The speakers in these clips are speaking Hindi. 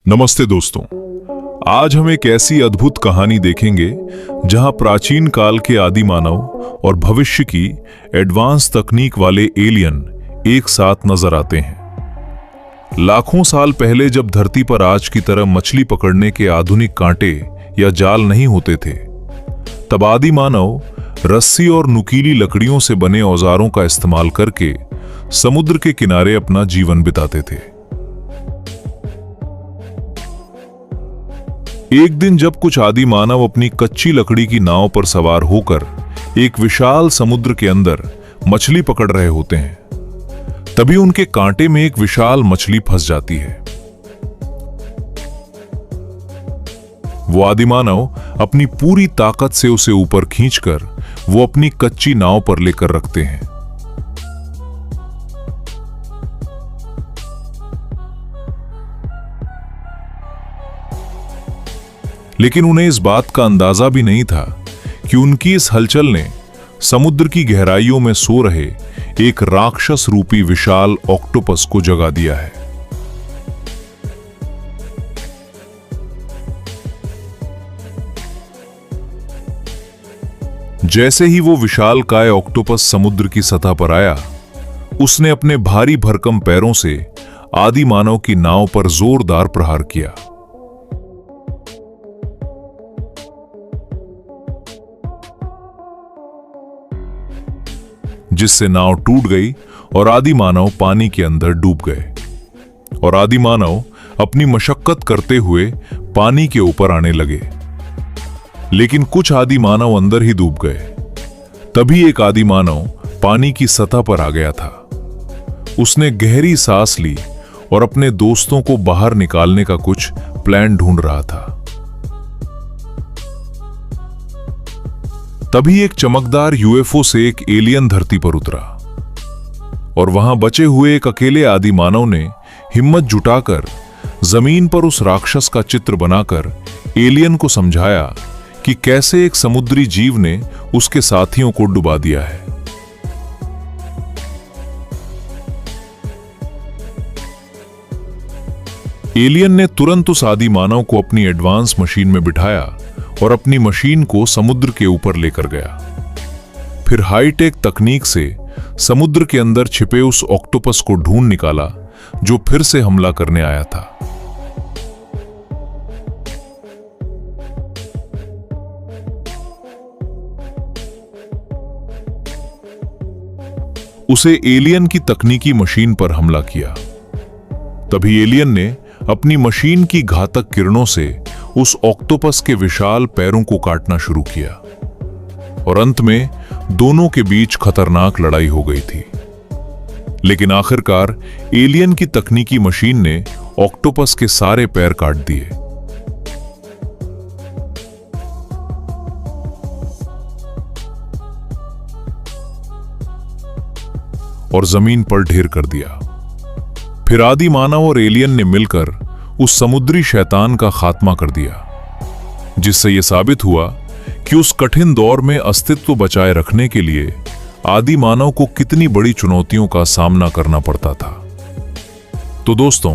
नमस्ते दोस्तों, आज हम एक ऐसी अद्भुत कहानी देखेंगे जहां प्राचीन काल के आदि मानव और भविष्य की एडवांस तकनीक वाले एलियन एक साथ नजर आते हैं। लाखों साल पहले जब धरती पर आज की तरह मछली पकड़ने के आधुनिक कांटे या जाल नहीं होते थे, तब आदि मानव रस्सी और नुकीली लकड़ियों से बने औजारों का इस्तेमाल करके समुद्र के किनारे अपना जीवन बिताते थे। एक दिन जब कुछ आदि मानव अपनी कच्ची लकड़ी की नाव पर सवार होकर एक विशाल समुद्र के अंदर मछली पकड़ रहे होते हैं, तभी उनके कांटे में एक विशाल मछली फंस जाती है। वो आदि मानव अपनी पूरी ताकत से उसे ऊपर खींचकर वो अपनी कच्ची नाव पर लेकर रखते हैं। लेकिन उन्हें इस बात का अंदाजा भी नहीं था कि उनकी इस हलचल ने समुद्र की गहराइयों में सो रहे एक राक्षस रूपी विशाल ऑक्टोपस को जगा दिया है। जैसे ही वो विशालकाय ऑक्टोपस समुद्र की सतह पर आया, उसने अपने भारी भरकम पैरों से आदि मानव की नाव पर जोरदार प्रहार किया। जिससे नाव टूट गई और आदि मानव पानी के अंदर डूब गए। और आदि मानव अपनी मशक्कत करते हुए पानी के ऊपर आने लगे, लेकिन कुछ आदि मानव अंदर ही डूब गए। तभी एक आदि मानव पानी की सतह पर आ गया था। उसने गहरी सांस ली और अपने दोस्तों को बाहर निकालने का कुछ प्लान ढूंढ रहा था। तभी एक चमकदार यूएफओ से एक एलियन धरती पर उतरा और वहां बचे हुए एक अकेले आदि मानव ने हिम्मत जुटाकर जमीन पर उस राक्षस का चित्र बनाकर एलियन को समझाया कि कैसे एक समुद्री जीव ने उसके साथियों को डुबा दिया है। एलियन ने तुरंत उस आदि मानव को अपनी एडवांस मशीन में बिठाया और अपनी मशीन को समुद्र के ऊपर लेकर गया। फिर हाईटेक तकनीक से समुद्र के अंदर छिपे उस ऑक्टोपस को ढूंढ निकाला जो फिर से हमला करने आया था। उसे एलियन की तकनीकी मशीन पर हमला किया। तभी एलियन ने अपनी मशीन की घातक किरणों से उस ऑक्टोपस के विशाल पैरों को काटना शुरू किया और अंत में दोनों के बीच खतरनाक लड़ाई हो गई थी। लेकिन आखिरकार एलियन की तकनीकी मशीन ने ऑक्टोपस के सारे पैर काट दिए। और जमीन पर ढेर कर दिया। फिर आदि मानव और एलियन ने मिलकर उस समुद्री शैतान का खात्मा कर दिया, जिससे यह साबित हुआ कि उस कठिन दौर में अस्तित्व बचाए रखने के लिए आदि मानव को कितनी बड़ी चुनौतियों का सामना करना पड़ता था। तो दोस्तों,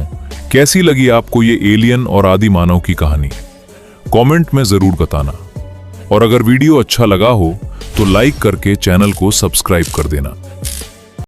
कैसी लगी आपको ये एलियन और आदि मानव की कहानी? कमेंट में जरूर बताना। और अगर वीडियो अच्छा लगा हो तो लाइक करके चैनल को सब्सक्राइब कर देना।